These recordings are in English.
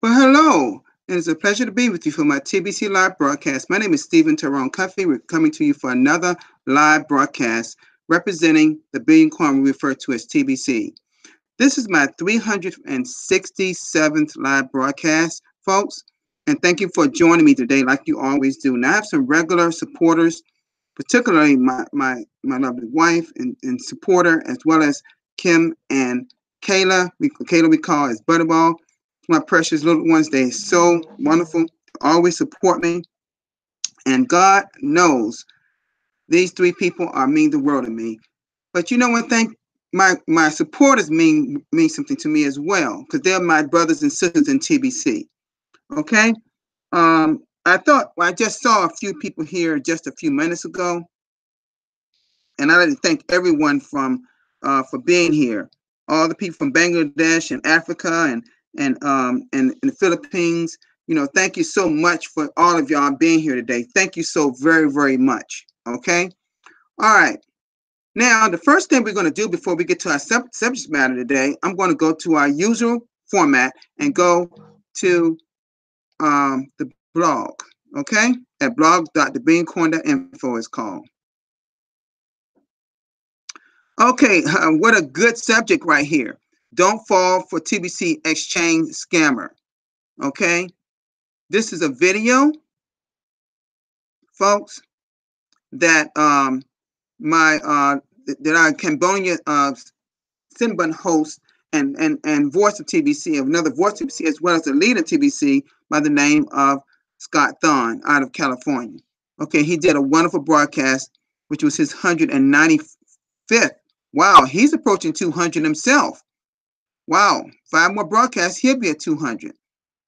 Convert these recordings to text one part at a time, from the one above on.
Well, hello, and it's a pleasure to be with you for my TBC live broadcast. My name is Stephen Tyrone Cuffey. We're coming to you for another live broadcast representing the Billion Coin we refer to as TBC. This is my 367th live broadcast, folks, and thank you for joining me today like you always do. Now, I have some regular supporters, particularly my lovely wife and supporter, as well as Kim and Kayla. Kayla we call as Butterball. My precious little ones, they're so wonderful. Always support me. And God knows these three people are mean the world to me. But you know one thing? My supporters mean something to me as well, because they're my brothers and sisters in TBC. Okay? I just saw a few people here just a few minutes ago, and I'd like to thank everyone for being here. All the people from Bangladesh and Africa and the Philippines. You know, thank you so much for all of y'all being here today. Thank you so very, very much. Okay? All right. Now, the first thing we're going to do before we get to our subject matter today, I'm going to go to our usual format and go to the blog, okay? At blog.thebillioncoin.info is called. Okay, what a good subject right here. Don't fall for TBC exchange scammer, okay? This is a video, folks, that that our Cambodia Sinbun host and voice of TBC, another voice of TBC, as well as the leader of TBC by the name of Scott Thorne out of California. Okay, he did a wonderful broadcast, which was his 195th. Wow, he's approaching 200 himself. Wow, 5 more broadcasts, he'll be at 200.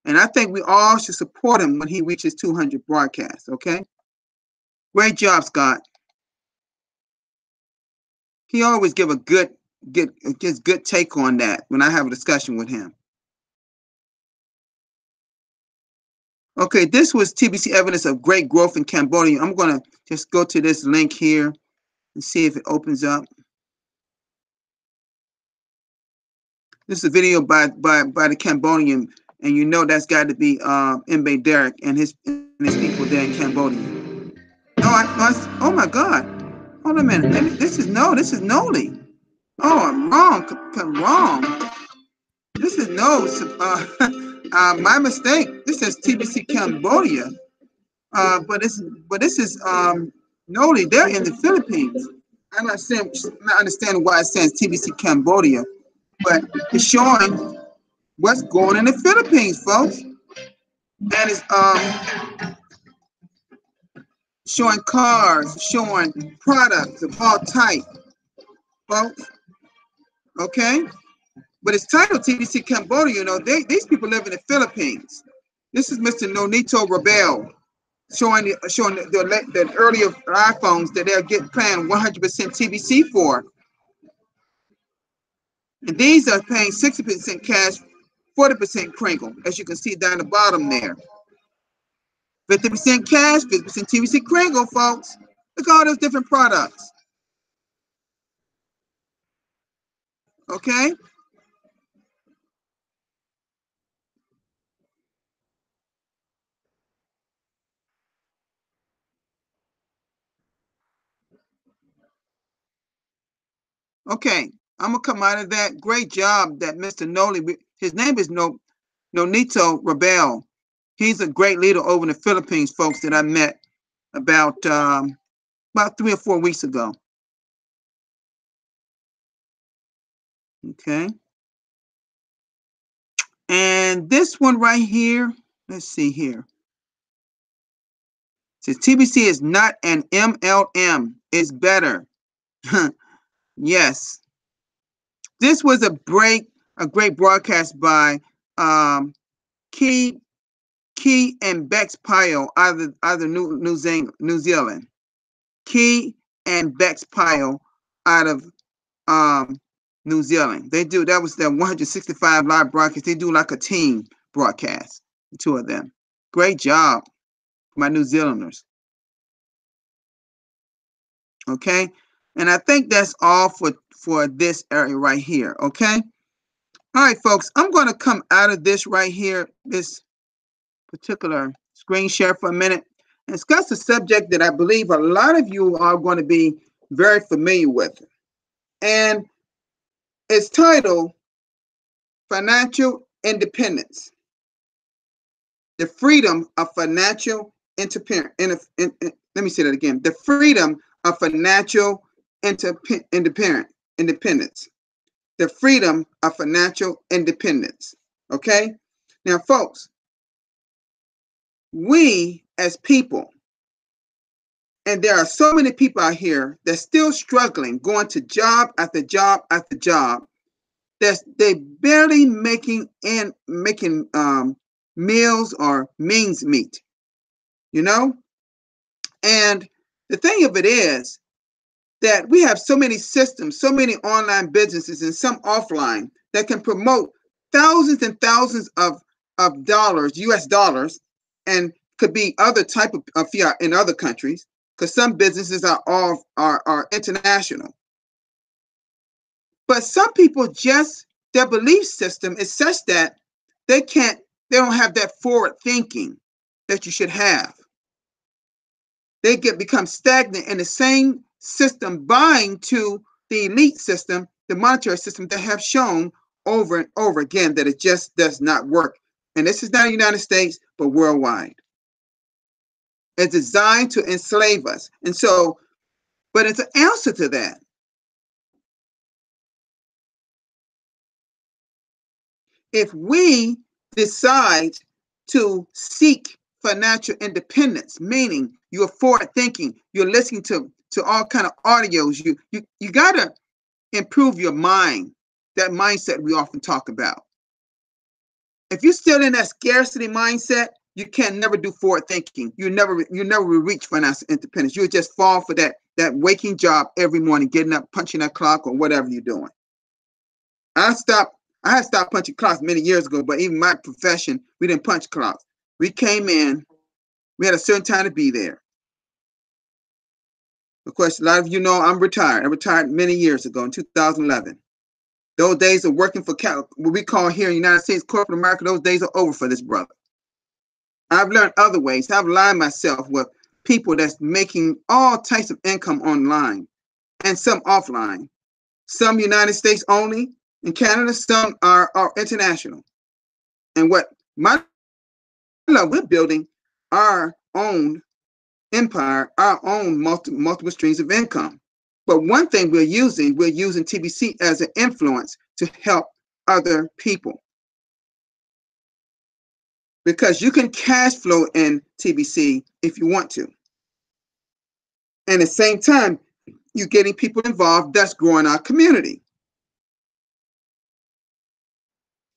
And I think we all should support him when he reaches 200 broadcasts, okay? Great job, Scott. He always give a good take on that when I have a discussion with him. Okay, this was TBC evidence of great growth in Cambodia. I'm going to just go to this link here and see if it opens up. This is a video by the Cambodian, and you know that's got to be Mbe Derek and his people there in Cambodia. No, oh my God! Hold on a minute. This is Noli. Oh, I'm wrong. This is my mistake. This is TBC Cambodia, but this is Noli. They're in the Philippines. I'm not understanding why it says TBC Cambodia, but it's showing what's going on in the Philippines, folks. And it's showing cars, showing products of all type, folks. Okay, but it's titled TBC Cambodia. You know, these people live in the Philippines. This is Mr. Nonito Rebel showing the earlier iPhones that they're paying 100% TBC for. And these are paying 60% cash, 40% crinkle, as you can see down the bottom there. 50% cash, 50% TBC crinkle, folks. Look at all those different products. Okay? Okay, I'm gonna come out of that. Great job that Mr. Noli, his name is Nonito Rebel. He's a great leader over in the Philippines, folks, that I met about 3 or 4 weeks ago. Okay. And this one right here, let's see here. It says TBC is not an MLM, it's better. Yes. This was a great broadcast by Key and Bex Pyle out of New Zealand. Key and Bex Pyle out of New Zealand. That was their 165 live broadcast. They do like a team broadcast, the two of them. Great job, my New Zealanders. Okay, and I think that's all for this area right here. Okay, All right, folks, I'm going to come out of this right here, this particular screen share for a minute, and discuss a subject that I believe a lot of you are going to be very familiar with. And it's titled Financial Independence, the freedom of financial independence. Let me say that again. The freedom of financial independence. The freedom of financial independence. Okay? Now, folks, we as people, and there are so many people out here that's still struggling, going to job after job after job. They barely making meals or means meet, you know. And the thing of it is that we have so many systems, so many online businesses, and some offline that can promote thousands and thousands of dollars, U.S. dollars, and could be other type of fiat in other countries, because some businesses are international. But some people just, their belief system is such that they don't have that forward thinking that you should have. They become stagnant in the same system, buying to the elite system, the monetary system that have shown over and over again that it just does not work. And this is not the United States, but worldwide. It's designed to enslave us. And so, but it's an answer to that. If we decide to seek financial independence, meaning you're forward thinking, you're listening to all kind of audios, you gotta improve your mind, that mindset we often talk about. If you're still in that scarcity mindset, you can never do forward thinking. You never will reach financial independence. You'll just fall for that waking job every morning, getting up, punching that clock or whatever you're doing. I had stopped punching clocks many years ago, but even my profession, we didn't punch clocks. We came in, we had a certain time to be there. Of course, a lot of you know I'm retired. I retired many years ago in 2011. Those days of working for what we call here in the United States, corporate America, those days are over for this brother. I've learned other ways. I've aligned myself with people that's making all types of income online and some offline. Some United States only, in Canada, some are international. And what my love, we're building our own empire, our own multiple streams of income. But one thing we're using TBC as an influence to help other people. Because you can cash flow in TBC if you want to. And at the same time, you're getting people involved, thus growing our community.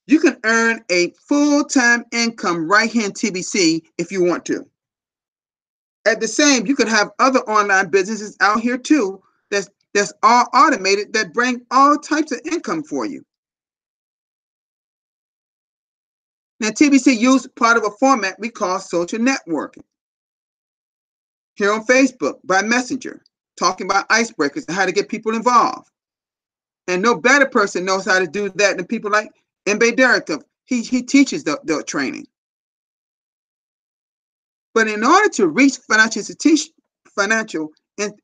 You can earn a full-time income right here in TBC if you want to. At the same, you could have other online businesses out here too that's all automated that bring all types of income for you. Now, TBC used part of a format we call social networking. Here on Facebook, by Messenger, talking about icebreakers and how to get people involved. And no better person knows how to do that than people like Mbe Derek. He teaches the training. But in order to reach financial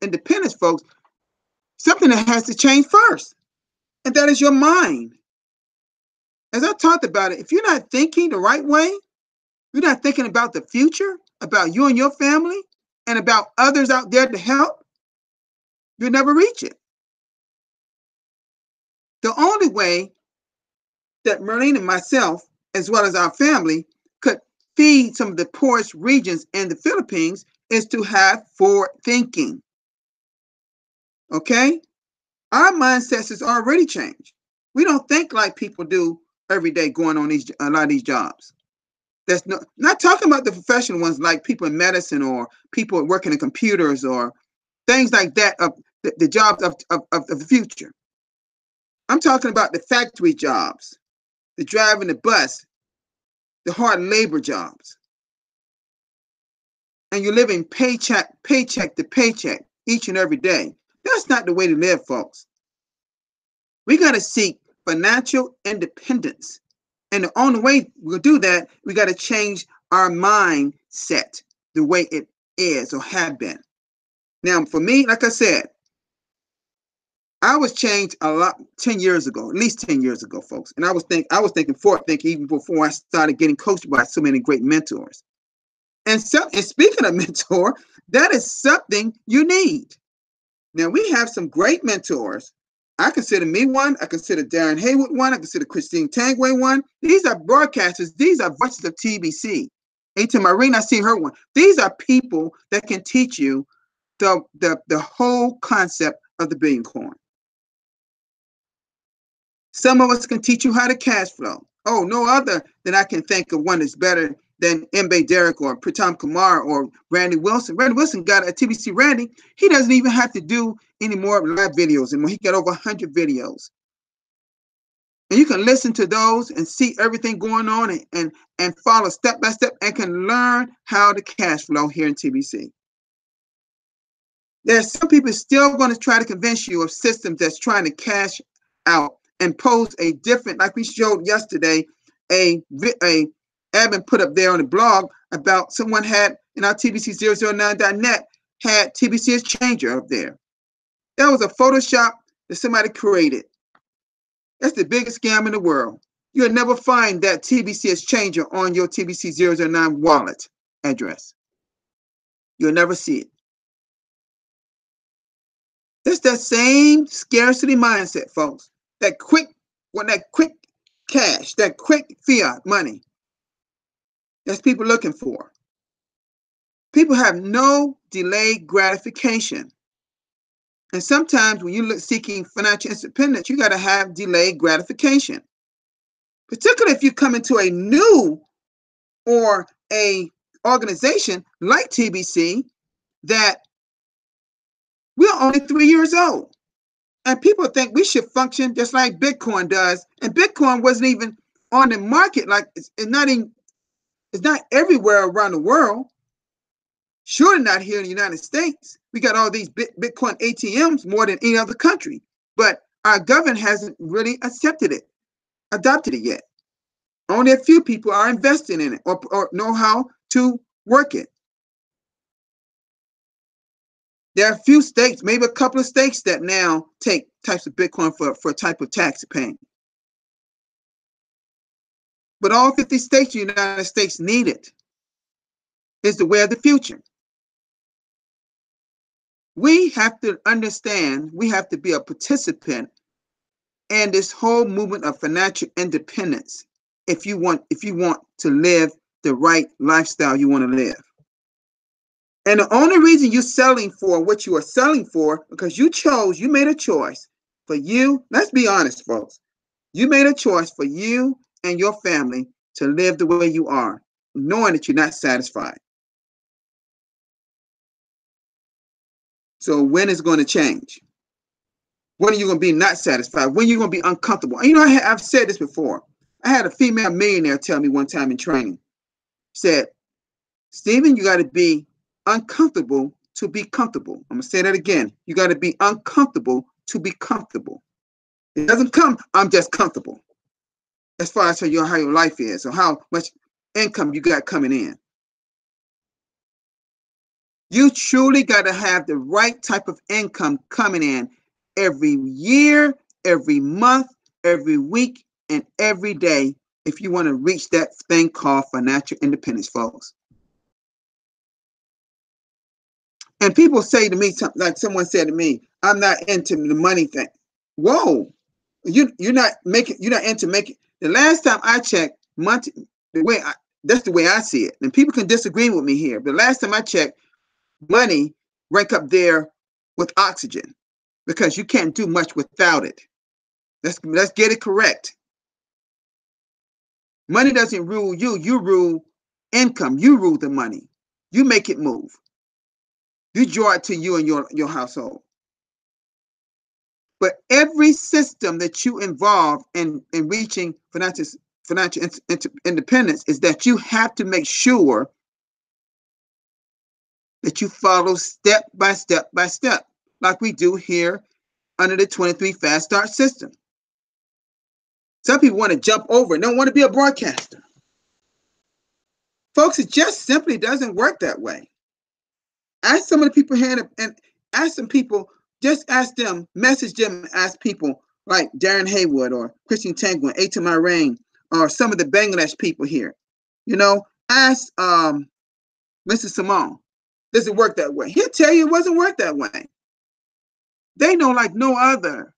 independence, folks, something that has to change first, and that is your mind. As I talked about it, if you're not thinking the right way, you're not thinking about the future, about you and your family, and about others out there to help, you'll never reach it. The only way that Merlene and myself, as well as our family, could feed some of the poorest regions in the Philippines is to have forward thinking. Okay? Our mindsets has already changed. We don't think like people do every day going on a lot of these jobs. That's not talking about the professional ones like people in medicine or people working in computers or things like that, of the jobs of the future. I'm talking about the factory jobs, the driving the bus, the hard labor jobs. And you're living paycheck to paycheck each and every day. That's not the way to live, folks. We got to seek financial independence. And the only way we'll do that, we got to change our mindset the way it is or have been. Now, for me, like I said, I was changed a lot 10 years ago, at least 10 years ago, folks. And I was thinking forward thinking even before I started getting coached by so many great mentors. And speaking of mentor, that is something you need. Now, we have some great mentors. I consider me one. I consider Darren Haywood one. I consider Christine Tangway one. These are broadcasters. These are voices of TBC. A.T. Marine, I see her one. These are people that can teach you the whole concept of the billion coin. Some of us can teach you how to cash flow. Oh, no other than I can think of one that's better than Mbe Derek or Pritam Kumar or Randy Wilson. Randy Wilson got a TBC Randy. He doesn't even have to do any more live videos anymore. He got over 100 videos. And you can listen to those and see everything going on and follow step by step and can learn how to cash flow here in TBC. There's some people still going to try to convince you of systems that's trying to cash out and pose a different, like we showed yesterday, a admin put up there on the blog about someone had in our TBC009.net had TBC Exchanger up there. That was a Photoshop that somebody created. That's the biggest scam in the world. You'll never find that TBC Exchanger on your TBC009 wallet address. You'll never see it. It's that same scarcity mindset, folks. That quick cash, that quick fiat money. That's people looking for. People have no delayed gratification. And sometimes when you're seeking financial independence, you got to have delayed gratification. Particularly if you come into a new or a organization like TBC that we're only 3 years old. And people think we should function just like Bitcoin does. And Bitcoin wasn't even on the market. Like it's not everywhere around the world. Surely not here in the United States. We got all these Bitcoin ATMs more than any other country. But our government hasn't really adopted it yet. Only a few people are investing in it or know how to work it. There are a few states, maybe a couple of states that now take types of Bitcoin for a type of tax paying. But all 50 states in the United States need it. It's the way of the future. We have to understand, we have to be a participant in this whole movement of financial independence if you want to live the right lifestyle you want to live. And the only reason you're selling for what you are selling for, because you made a choice for you. Let's be honest, folks. You made a choice for you and your family to live the way you are, knowing that you're not satisfied. So when is it going to change? When are you going to be not satisfied? When are you going to be uncomfortable? You know, I've said this before. I had a female millionaire tell me one time in training, said, Stephen, you got to be uncomfortable to be comfortable. I'm going to say that again. You got to be uncomfortable to be comfortable. It doesn't come, I'm just comfortable. As far as how your life is or how much income you got coming in. You truly got to have the right type of income coming in every year, every month, every week, and every day if you want to reach that thing called financial independence, folks. And people say to me, like someone said to me, I'm not into the money thing. Whoa, you're not into making. The last time I checked, that's the way I see it. And people can disagree with me here. But the last time I checked, money rank up there with oxygen because you can't do much without it. Let's get it correct. Money doesn't rule you. You rule income. You rule the money. You make it move. You draw it to you and your household. But every system that you involve in reaching financial independence is that you have to make sure that you follow step by step by step, like we do here under the 23 Fast Start system. Some people want to jump over and don't want to be a broadcaster. Folks, it just simply doesn't work that way. Ask some of the people here and ask some people, just ask them, message them, and ask people like Darren Haywood or Christian Tango and Atam Rain or some of the Bangladesh people here. You know, ask Mr. Simone, does it work that way? He'll tell you it wasn't work that way. They know like no other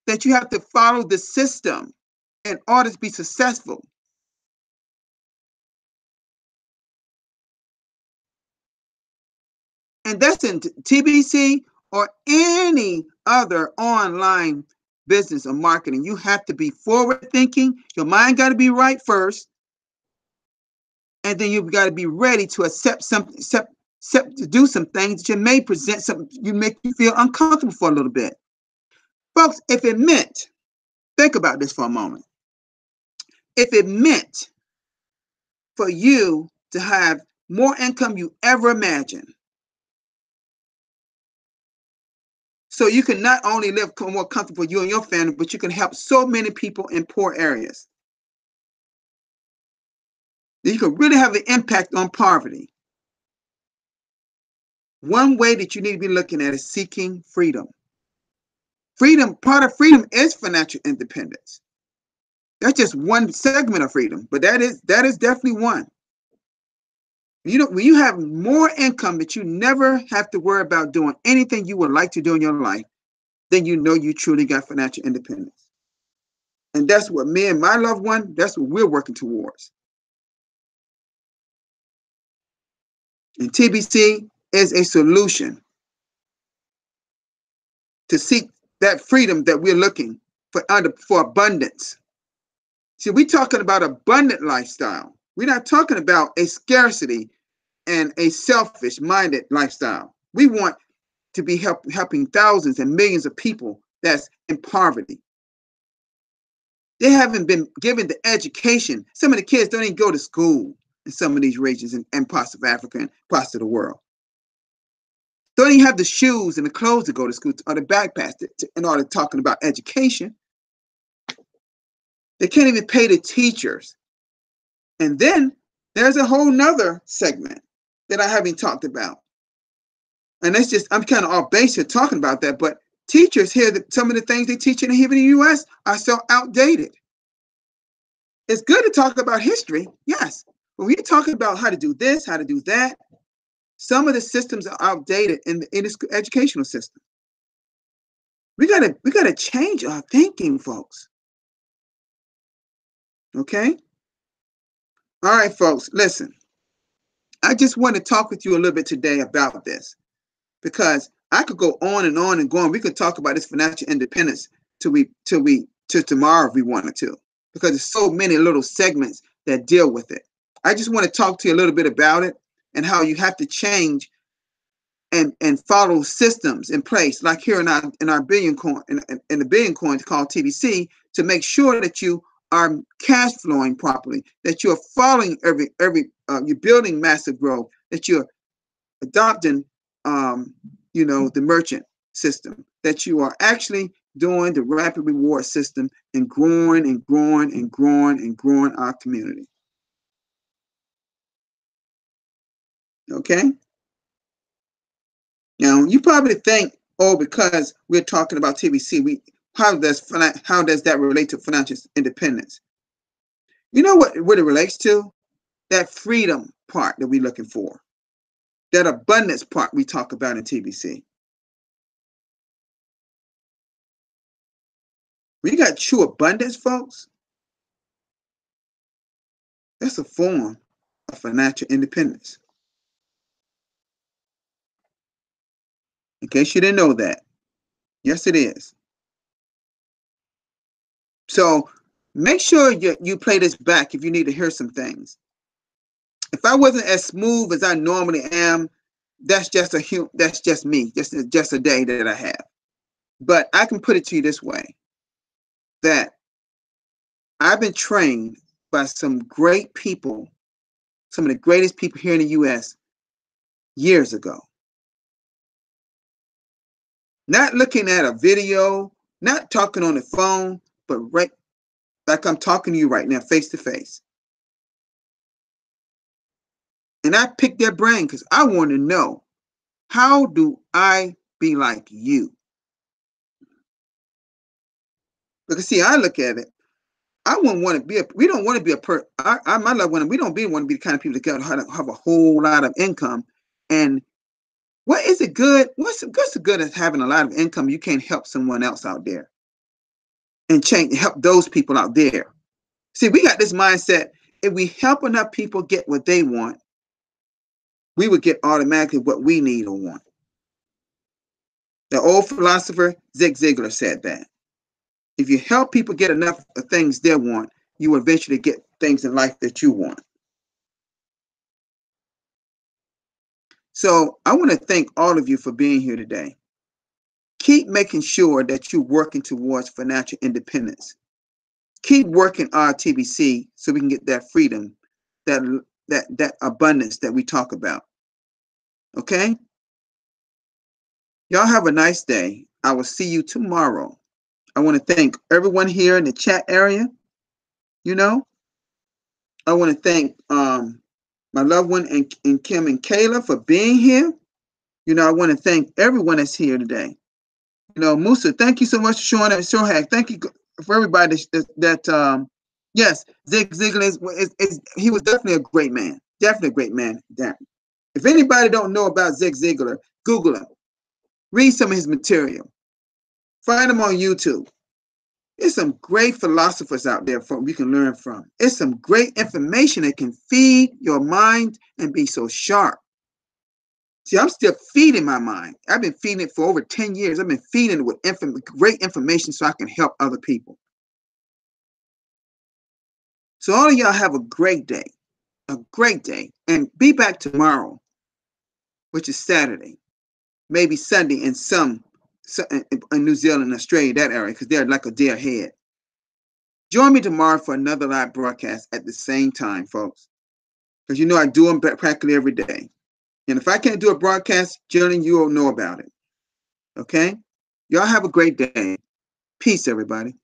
that you have to follow the system in order to be successful. And that's in TBC or any other online business or marketing. You have to be forward thinking. Your mind got to be right first. And then you've got to be ready to accept to do some things that you may present something you make you feel uncomfortable for a little bit. Folks, if it meant, think about this for a moment. If it meant for you to have more income you ever imagined, so you can not only live more comfortable, you and your family, but you can help so many people in poor areas. You can really have an impact on poverty. One way that you need to be looking at is seeking freedom. Freedom, part of freedom is financial independence. That's just one segment of freedom, but that is definitely one. You know, when you have more income that you never have to worry about doing anything you would like to do in your life, then you know you truly got financial independence. And that's what me and my loved one, that's what we're working towards. And TBC is a solution to seek that freedom that we're looking for abundance. See, we're talking about abundant lifestyle. We're not talking about a scarcity and a selfish-minded lifestyle. We want to be helping thousands and millions of people that's in poverty. They haven't been given the education. Some of the kids don't even go to school in some of these regions and parts of Africa and parts of the world. Don't even have the shoes and the clothes to go to school or the backpacks in order to talking about education. They can't even pay the teachers. And then there's a whole nother segment that I haven't talked about. And that's just, I'm kind of off base here talking about that, but teachers here, some of the things they teach here in the U.S. are so outdated. It's good to talk about history, yes, but when you're talking about how to do this, how to do that, some of the systems are outdated in the educational system. We gotta change our thinking, folks. Okay? All right, folks, listen. I just want to talk with you a little bit today about this because I could go on and on and go on. We could talk about this financial independence till tomorrow if we wanted to, because there's so many little segments that deal with it. I just want to talk to you a little bit about it and how you have to change and follow systems in place, like here in our billion coin in the billion coins called TBC, to make sure that you are cash flowing properly, that you're following you're building massive growth, that you're adopting the merchant system, that you are actually doing the rapid reward system and growing and growing and growing and growing our community. Okay? Now you probably think, oh, because we're talking about TBC, how does that relate to financial independence? You know what it relates to? That freedom part that we're looking for. That abundance part we talk about in TBC. When you got true abundance, folks, that's a form of financial independence. In case you didn't know that. Yes, it is. So make sure you play this back if you need to hear some things. If I wasn't as smooth as I normally am, that's just me, just a day that I have. But I can put it to you this way, that I've been trained by some great people, some of the greatest people here in the U.S. years ago. Not looking at a video, not talking on the phone, but like I'm talking to you right now, face to face. And I pick their brain because I want to know, how do I be like you? Because see, I look at it. I wouldn't want to be we don't want to be my loved one, we don't want to be the kind of people that have a whole lot of income. And what is it good? What's the good of having a lot of income? You can't help someone else out there and help those people out there. See, we got this mindset. If we help enough people get what they want, we would get automatically what we need or want. The old philosopher Zig Ziglar said that. If you help people get enough of things they want, you will eventually get things in life that you want. So I want to thank all of you for being here today. Keep making sure that you're working towards financial independence. Keep working our TBC so we can get that freedom, that abundance that we talk about. Okay? Y'all have a nice day. I will see you tomorrow. I want to thank everyone here in the chat area. I want to thank my loved one and Kim and Kayla for being here. I want to thank everyone that's here today. Musa, thank you so much for showing up. Shohag, thank you for everybody yes, Zig Ziglar he was definitely a great man. Definitely a great man. If anybody don't know about Zig Ziglar, Google him. Read some of his material. Find him on YouTube. There's some great philosophers out there we can learn from. It's some great information that can feed your mind and be so sharp. See, I'm still feeding my mind. I've been feeding it for over 10 years. I've been feeding it with great information so I can help other people. So all of y'all have a great day. A great day. And be back tomorrow, which is Saturday. Maybe Sunday in in New Zealand, Australia, that area, because they're like a day ahead. Join me tomorrow for another live broadcast at the same time, folks. Because I do them practically every day. And if I can't do a broadcast, generally you will know about it. Okay? Y'all have a great day. Peace, everybody.